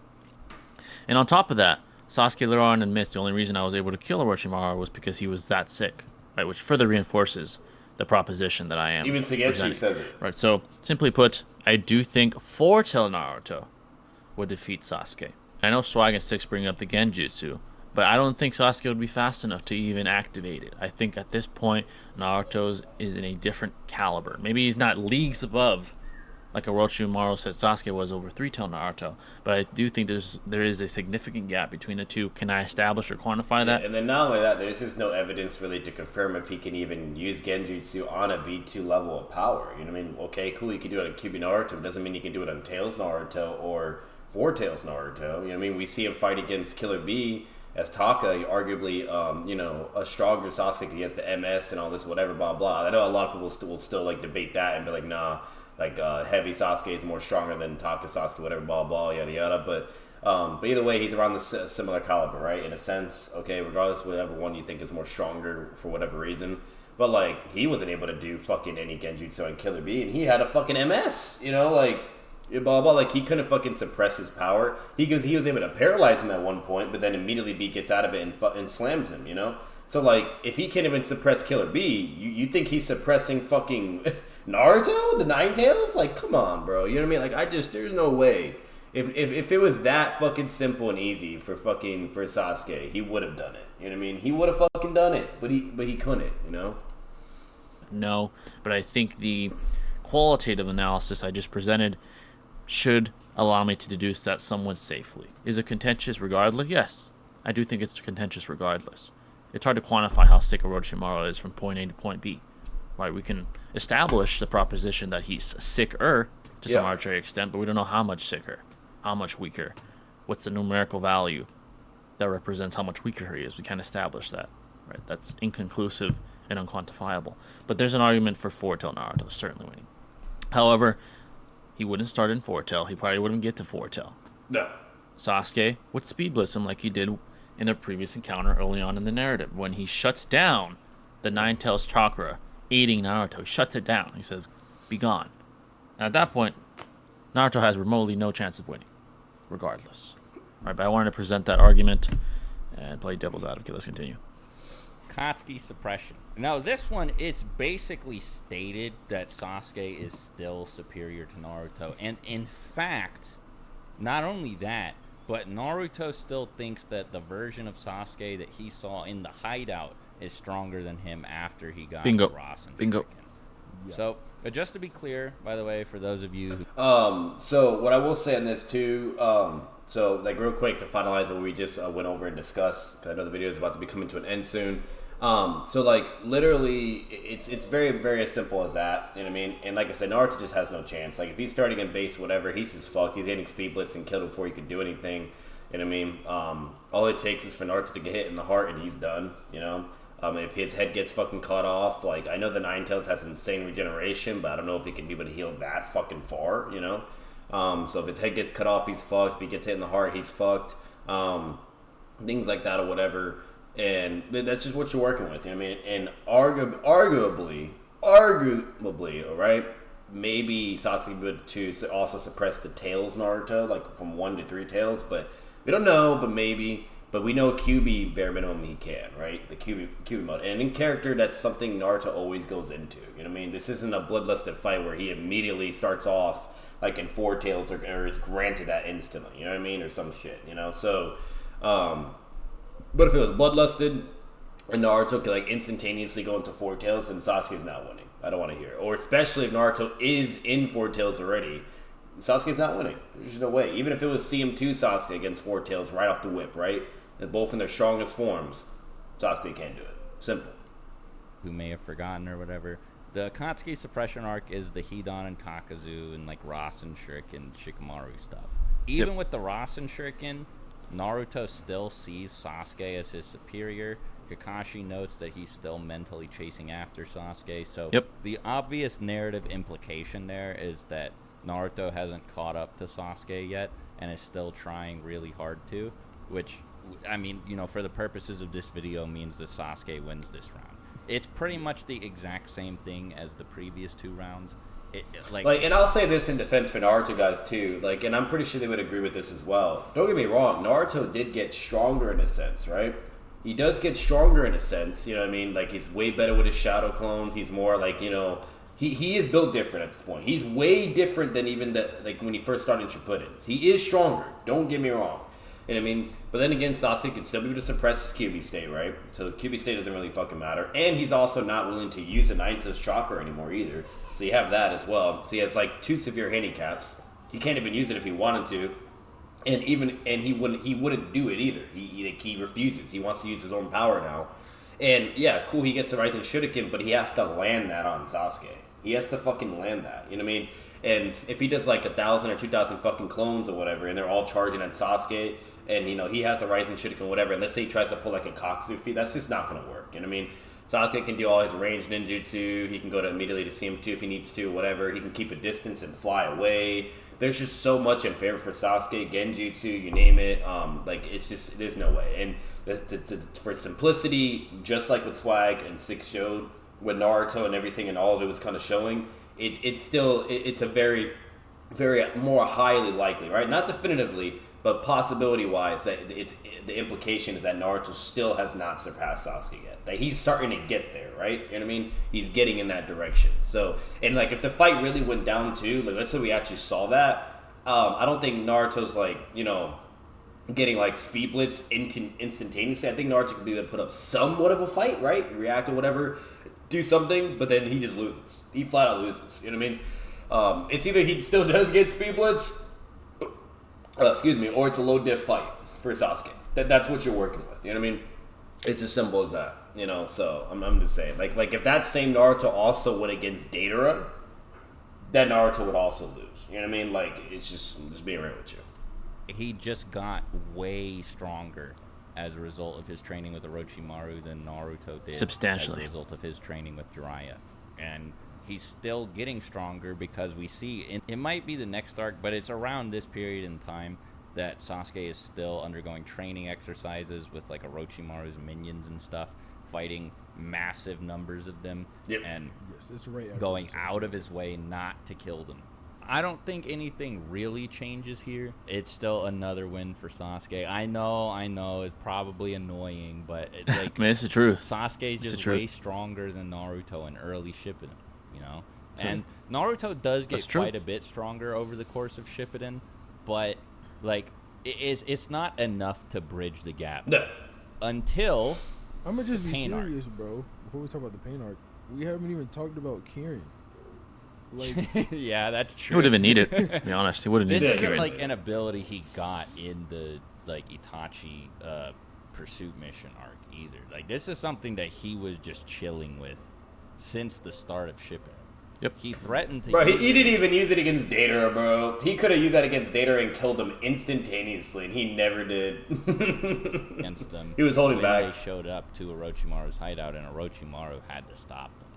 And on top of that, Sasuke later on admits the only reason I was able to kill Orochimaru was because he was that sick. Right, which further reinforces the proposition that I am. Even Sagetsu says it. Right, so simply put, I do think Four-Tail Naruto would defeat Sasuke. I know Swag and 6 bring up the Genjutsu, but I don't think Sasuke would be fast enough to even activate it. I think at this point, Naruto's is in a different caliber. Maybe he's not leagues above, like Orochimaru said Sasuke was over Three-Tail Naruto, but I do think there is a significant gap between the two. Can I establish or quantify that? And then not only that, there's just no evidence really to confirm if he can even use Genjutsu on a V2 level of power. You know what I mean? Okay, cool, you can do it on QB Naruto, but doesn't mean you can do it on Tails Naruto or Four Tails Naruto. You know what I mean? We see him fight against Killer B as Taka, arguably, a stronger Sasuke. He has the MS and all this, whatever, blah, blah. I know a lot of people will still debate that and be like, nah, heavy Sasuke is more stronger than Taka Sasuke, whatever, blah, blah, yada, yada. But either way, he's around the similar caliber, right? In a sense, okay, regardless, whatever one you think is more stronger for whatever reason. But, he wasn't able to do fucking any Genjutsu on Killer B, and he had a fucking MS, blah, blah, he couldn't fucking suppress his power. He was able to paralyze him at one point, but then immediately B gets out of it and slams him, So, if he can't even suppress Killer B, you think he's suppressing fucking Naruto, the Nine Tails? Come on, bro. You know what I mean? There's no way. If it was that fucking simple and easy for Sasuke, he would have done it. You know what I mean? He would have fucking done it, but he couldn't, No, but I think the qualitative analysis I just presented should allow me to deduce that somewhat safely. Is it contentious regardless? Yes, I do think it's contentious regardless. It's hard to quantify how sick Orochimaru is from point A to point B. Right? We can establish the proposition that he's sicker to some arbitrary extent, but we don't know how much sicker, how much weaker. What's the numerical value that represents how much weaker he is? We can't establish that. Right? That's inconclusive and unquantifiable. But there's an argument for Four-Tail Naruto certainly winning. However, he wouldn't start in Four-Tail. He probably wouldn't get to Four-Tail. No. Sasuke would speed blitz him like he did in the previous encounter early on in the narrative when he shuts down the Nine Tails chakra, aiding Naruto. He shuts it down. He says, "Be gone." And at that point, Naruto has remotely no chance of winning, regardless. All right, but I wanted to present that argument and play devil's advocate. Let's continue. Katsuki suppression. Now, this one is basically stated that Sasuke is still superior to Naruto. And in fact, not only that, but Naruto still thinks that the version of Sasuke that he saw in the hideout is stronger than him after he got Bingo. the Rasen. Bingo. Yeah. So, just to be clear, by the way, for those of you who... So what I will say on this too, so like real quick to finalize what we just went over and discussed, because I know the video is about to be coming to an end soon. So like literally, it's very very as simple as that. You know what I mean? And like I said, Naruto just has no chance. Like if he's starting in base, whatever, he's just fucked. He's hitting speed blitz and killed before he could do anything. You know what I mean? All it takes is for Naruto to get hit in the heart and he's done. You know? If his head gets fucking cut off, like I know the Nine Tails has insane regeneration, but I don't know if he can be able to heal that fucking far. You know? So if his head gets cut off, he's fucked. If he gets hit in the heart, he's fucked. Things like that or whatever. And that's just what you're working with, you know what I mean? And arguably, all right, maybe Sasuke would to also suppress the Tails Naruto, like from 1 to 3 Tails, but we don't know, but maybe. But we know QB, bare minimum, he can, right? The QB mode. And in character, that's something Naruto always goes into, you know what I mean? This isn't a bloodlusted fight where he immediately starts off, like in 4 Tails, or is granted that instantly, you know what I mean? Or some shit, you know? So, but if it was bloodlusted and Naruto could like instantaneously go into 4 Tails, then Sasuke's not winning. I don't want to hear it. Or especially if Naruto is in 4 Tails already, Sasuke's not winning. There's just no way. Even if it was CM2 Sasuke against 4 Tails right off the whip, right? And both in their strongest forms, Sasuke can't do it. Simple. who may have forgotten or whatever, the Akatsuki suppression arc is the Hidan and Takazu and like Rasen Shuriken Shikamaru stuff. Even with the Rasen Shuriken, Naruto still sees Sasuke as his superior. Kakashi notes that he's still mentally chasing after Sasuke. So the obvious narrative implication there is that Naruto hasn't caught up to Sasuke yet and is still trying really hard to, which, I mean, you know, for the purposes of this video means that Sasuke wins this round. It's pretty much the exact same thing as the previous 2 rounds. And I'll say this in defense for Naruto guys too, like, and I'm pretty sure they would agree with this as well. Don't get me wrong, Naruto did get stronger in a sense, right? He does get stronger in a sense, you know what I mean? Like, he's way better with his shadow clones. He's more like, you know, he is built different at this point. He's way different than even when he first started Shippuden. He is stronger. Don't get me wrong. You know what I mean? But then again, Sasuke can still be able to suppress his QB state, right? So the QB state doesn't really fucking matter. And he's also not willing to use the Nine-Tails chakra anymore either. So you have that as well. So he has like 2 severe handicaps. He can't even use it if he wanted to. And he wouldn't do it either. He refuses. He wants to use his own power now. And yeah, cool, he gets the Rising Shuriken, but he has to land that on Sasuke. He has to fucking land that. You know what I mean? And if he does like 1,000 or 2,000 fucking clones or whatever, and they're all charging at Sasuke, and you know he has the Rising Shuriken, whatever, and let's say he tries to pull like a Kaksu feat, that's just not gonna work. You know what I mean? Sasuke can do all his ranged ninjutsu. He can go to immediately to CM2 if he needs to, whatever. He can keep a distance and fly away. There's just so much in favor for Sasuke, Genjutsu, you name it. Like, it's just, there's no way. And for simplicity, just like with Swag and Six showed, with Naruto and everything and all of it was kind of showing, it's a very, very more highly likely, right? Not definitively, but possibility-wise, that the implication is that Naruto still has not surpassed Sasuke yet. That he's starting to get there, right? You know what I mean? He's getting in that direction. So, and like, if the fight really went down to, like, let's say we actually saw that, I don't think Naruto's like, you know, getting like speed blitz instantaneously. I think Naruto could be able to put up somewhat of a fight, right? React or whatever, do something, but then he just loses. He flat out loses. You know what I mean? It's either he still does get speed blitz, or it's a low diff fight for Sasuke. That's what you're working with. You know what I mean? It's as simple as that. You know, so I'm just saying, like if that same Naruto also went against Deidara, then Naruto would also lose. You know what I mean? Like, it's just being real with you. He just got way stronger as a result of his training with Orochimaru than Naruto did Substantially. as a result of his training with Jiraiya. And he's still getting stronger because we see, it might be the next arc, but it's around this period in time, that Sasuke is still undergoing training exercises with like Orochimaru's minions and stuff, fighting massive numbers of them, and Yes, it's right after going this. out of his way not to kill them. I don't think anything really changes here. It's still another win for Sasuke. I know, it's probably annoying, but it's like I mean, it's the truth. Sasuke's It's the just truth. way stronger than Naruto in early Shippuden, you know? That's- And Naruto does get that's quite truth. a bit stronger over the course of Shippuden, but like it's not enough to bridge the gap No. until I'm gonna just be Pain arc. serious, bro. Before we talk about the pain arc, we haven't even talked about Kirin. Like, yeah, that's He true. wouldn't even need it. To be honest, he wouldn't need This Yeah, isn't it. like an ability he got in the like Itachi pursuit mission arc either. Like this is something that he was just chilling with since the start of Shippuden. Yep. He threatened to. Bro, use he it. didn't even use it against Data, bro. He could have used that against Data and killed him instantaneously, and he never did. against them. He was holding when back. They showed up to Orochimaru's hideout, and Orochimaru had to stop them.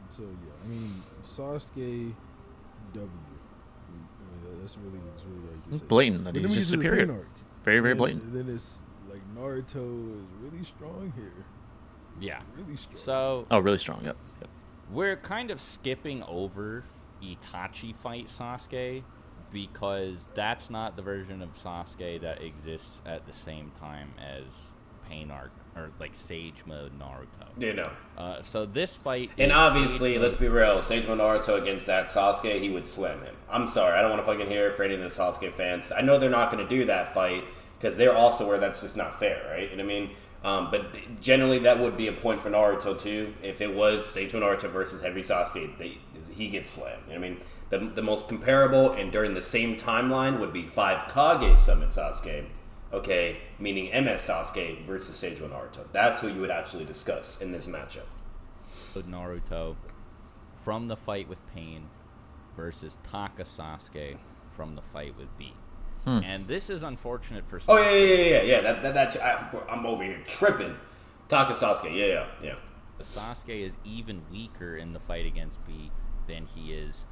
so yeah, I mean, Sasuke W. I mean, that's really all you can say. Blatant that But then he's we just get to the pain superior. arc. Very, very And blatant. Then it's like Naruto is really strong here. Yeah. Really strong. So Oh, really strong. Yep. we're kind of skipping over Itachi fight Sasuke because that's not the version of Sasuke that exists at the same time as Pain Arc or like Sage Mode Naruto. You know. So this fight, And is obviously, Sage let's be real, Sage Naruto against that Sasuke, he would slam him. I'm sorry, I don't want to fucking hear it for any of the Sasuke fans. I know they're not going to do that fight because they're also where that's just not fair, right? You know what I mean? But generally, that would be a point for Naruto too. If it was Sage Naruto versus Heavy Sasuke, he gets slammed. You know what I mean? The most comparable and during the same timeline would be 5 Kage summon Sasuke. Okay, meaning MS Sasuke versus Sage Naruto. That's who you would actually discuss in this matchup. Mode Naruto from the fight with Pain versus Taka Sasuke from the fight with B. And this is unfortunate for Sasuke. Oh yeah. I'm over here tripping. Taka Sasuke, yeah. Sasuke is even weaker in the fight against B than he is,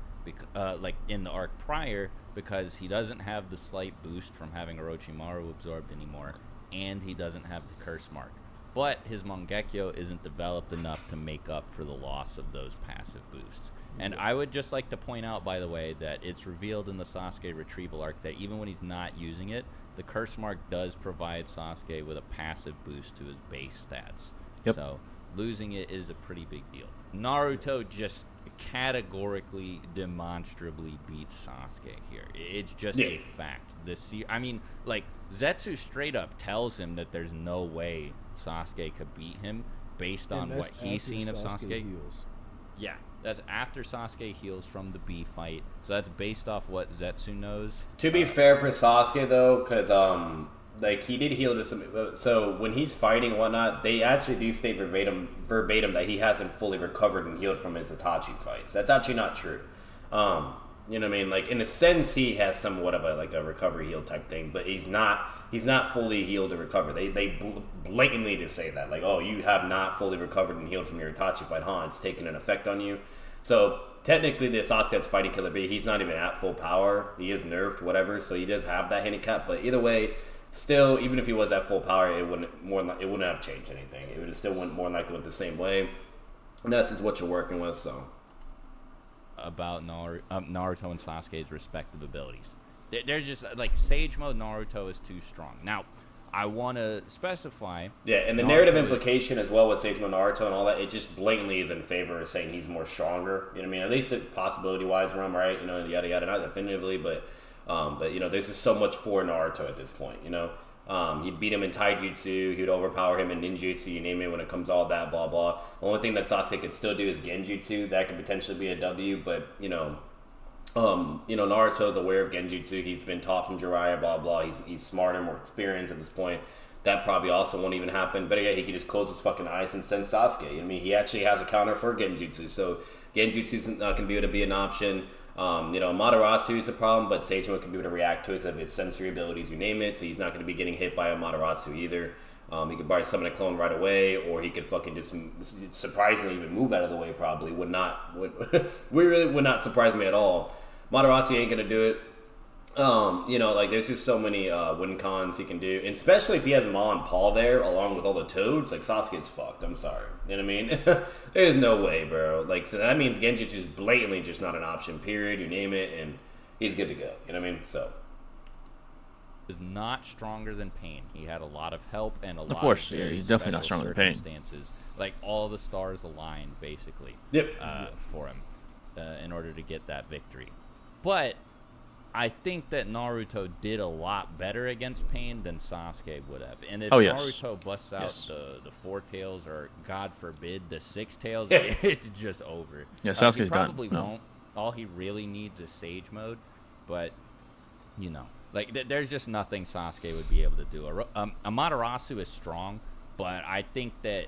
like in the arc prior, because he doesn't have the slight boost from having Orochimaru absorbed anymore, and he doesn't have the curse mark. But his Mangekyo isn't developed enough to make up for the loss of those passive boosts. And I would just like to point out, by the way, that it's revealed in the Sasuke retrieval arc that even when he's not using it, the curse mark does provide Sasuke with a passive boost to his base stats. Yep. So losing it is a pretty big deal. Naruto just categorically, demonstrably beats Sasuke here. It's just a fact. I mean, like, Zetsu straight up tells him that there's no way Sasuke could beat him based on And what that's he's after seen of Sasuke. heals. Yeah, that's after Sasuke heals from the B fight. So that's based off what Zetsu knows. To be fair for Sasuke though, because like he did heal to some. So when he's fighting and whatnot, they actually do state verbatim that he hasn't fully recovered and healed from his Itachi fights. That's actually not true. You know what I mean? Like in a sense, he has somewhat of a recovery heal type thing, but he's not fully healed to recover. They blatantly just say that, like, oh, you have not fully recovered and healed from your Itachi fight, huh? It's taken an effect on you. So technically, the Sasuke that's fighting Killer B, he's not even at full power. He is nerfed, whatever. So he does have that handicap. But either way, still, even if he was at full power, it wouldn't have changed anything. It would have still went more likely went the same way. And that's just what you're working with. So About Naruto and Sasuke's respective abilities. There's just like Sage Mode Naruto is too strong. Now, I want to specify. yeah, and the Naruto narrative is- implication as well with Sage Mode Naruto and all that, it just blatantly is in favor of saying he's more stronger. You know what I mean? At least possibility wise realm, right? You know, yada yada, not definitively, but you know, there's just so much for Naruto at this point. You know, he'd beat him in Taijutsu, he'd overpower him in ninjutsu, you name it. When it comes to all that, blah blah. The only thing that Sasuke could still do is genjutsu. That could potentially be a W, but you know, Naruto's aware of genjutsu. He's been taught from Jiraiya, blah blah. He's smarter, more experienced at this point. That probably also won't even happen. But yeah, he could just close his fucking eyes and send Sasuke. I mean, he actually has a counter for genjutsu, so genjutsu's not going to be an option. Mataratsu is a problem, but Sage Mode can be able to react to it because of its sensory abilities, you name it. So he's not going to be getting hit by a Mataratsu either. He could probably summon a clone right away, or he could fucking just surprisingly even move out of the way. Probably really would not surprise me at all. Mataratsu ain't gonna do it. Like there's just so many win cons he can do, and especially if he has Ma and Paul there along with all the toads. Like Sasuke's fucked. I'm sorry, you know what I mean? There's no way, bro. Like so that means Genjitsu is blatantly just not an option. Period. You name it, and he's good to go. You know what I mean? So is not stronger than Pain. He had a lot of help and a lot Of course, of yeah, very he's definitely not special stronger than Pain. circumstances. Like all the stars aligned basically. Yep. For him in order to get that victory. But I think that Naruto did a lot better against Pain than Sasuke would have. And if Naruto busts out the four tails or, God forbid, the six tails, it's just over. Yeah, Sasuke's he done. probably won't. All he really needs is Sage Mode. But, there's just nothing Sasuke would be able to do. Amaterasu is strong, but I think that,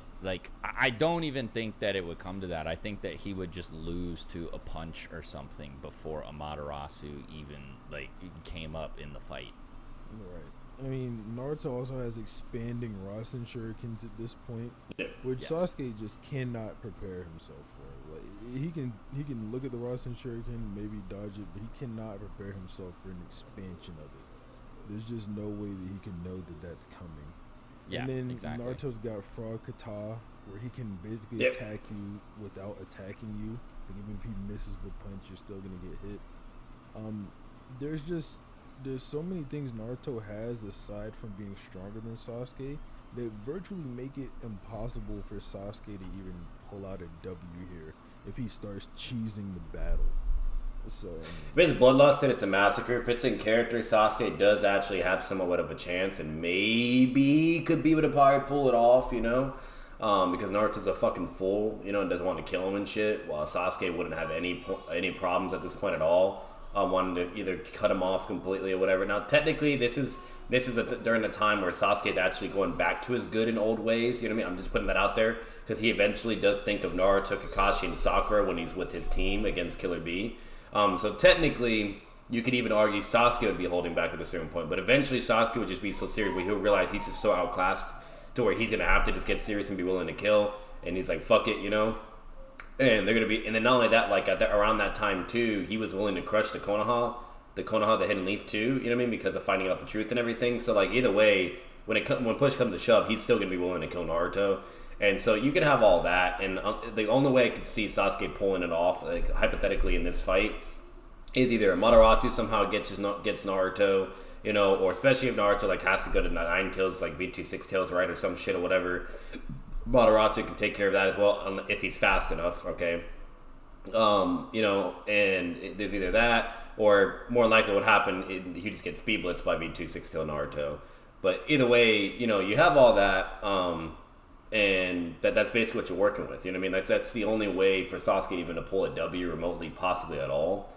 I don't even think that it would come to that. I think that he would just lose to a punch or something before Amaterasu even, came up in the fight. Right. I mean, Naruto also has expanding Rasen shurikens at this point, which Sasuke just cannot prepare himself for. Like he can look at the Rasen shuriken, maybe dodge it, but he cannot prepare himself for an expansion of it. There's just no way that he can know that that's coming. Yeah, and then exactly. Naruto's got Frog Kata, where he can basically attack you without attacking you. But even if he misses the punch, you're still gonna get hit. There's so many things Naruto has aside from being stronger than Sasuke that virtually make it impossible for Sasuke to even pull out a W here if he starts cheesing the battle. So if it's bloodlust and it's a massacre, if it's in character, Sasuke does actually have somewhat of a chance and maybe could be able to probably pull it off, because Naruto's a fucking fool, and doesn't want to kill him and shit, while Sasuke wouldn't have any problems at this point at all. Wanting to either cut him off completely or whatever. Now, technically, this is during the time where Sasuke is actually going back to his good and old ways. You know what I mean? I'm just putting that out there because he eventually does think of Naruto, Kakashi, and Sakura when he's with his team against Killer Bee. So technically, you could even argue Sasuke would be holding back at a certain point, but eventually Sasuke would just be so serious where he'll realize he's just so outclassed to where he's gonna have to just get serious and be willing to kill. And he's like, "Fuck it," And they're gonna be, and then not only that, around that time too, he was willing to crush the Konoha, the Hidden Leaf too. You know what I mean? Because of finding out the truth and everything. So either way, when push comes to shove, he's still gonna be willing to kill Naruto. And so you can have all that, and the only way I could see Sasuke pulling it off, hypothetically in this fight, is either Amaterasu somehow gets Naruto, or especially if Naruto has to go to 9 tails, V2 6 tails, right, or some shit or whatever. Would can take care of that as well if he's fast enough, okay? And there's either that or more likely what happened, he just gets speed blitzed by V2 6 tail Naruto. But either way, you have all that, and that's basically what you're working with. You know what I mean? That's the only way for Sasuke even to pull a W remotely, possibly at all.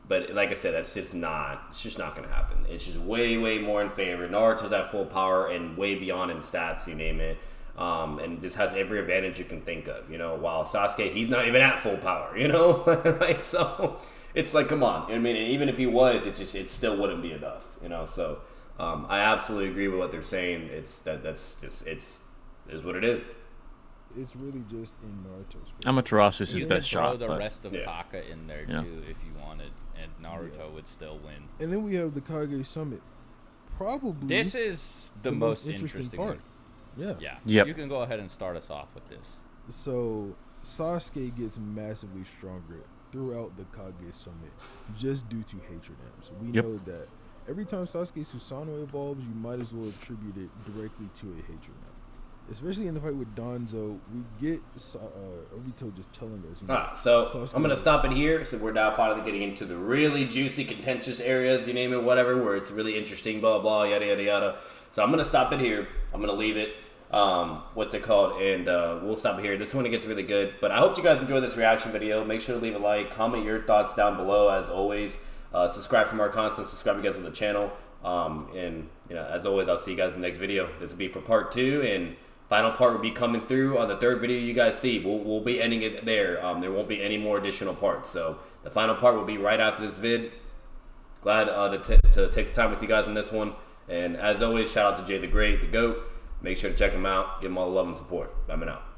But like I said, it's just not going to happen. It's just way, way more in favor. Naruto's at full power and way beyond in stats, you name it. And this has every advantage you can think of, while Sasuke, he's not even at full power, so it's come on. You know what I mean? And even if he was, it still wouldn't be enough, so I absolutely agree with what they're saying. It's what it is. It's really just in Naruto's favor. Amaterasu is his You best could throw shot. the but rest of Taka in there too if you wanted, and Naruto would still win. And then we have the Kage Summit. Probably This is the most interesting part. Yeah. Yep. You can go ahead and start us off with this. So Sasuke gets massively stronger throughout the Kage Summit just due to hatred now. So we know that every time Sasuke Susanoo evolves, you might as well attribute it directly to a hatred now. Especially in the fight with Danzo, we get Obito just telling us. So I'm going to stop it here. So we're now finally getting into the really juicy, contentious areas, you name it, whatever, where it's really interesting, blah, blah, yada, yada, yada. So I'm going to stop it here. I'm going to leave it. What's it called? And we'll stop it here. This one gets really good. But I hope you guys enjoyed this reaction video. Make sure to leave a like. Comment your thoughts down below, as always. Subscribe for more content. Subscribe you guys to the channel. And, as always, I'll see you guys in the next video. This will be for part 2. And final part will be coming through on the 3rd video you guys see. We'll be ending it there. There won't be any more additional parts. So the final part will be right after this vid. Glad to take the time with you guys in this one. And as always, shout out to Jay the Great, the GOAT. Make sure to check him out. Give him all the love and support. I'm out.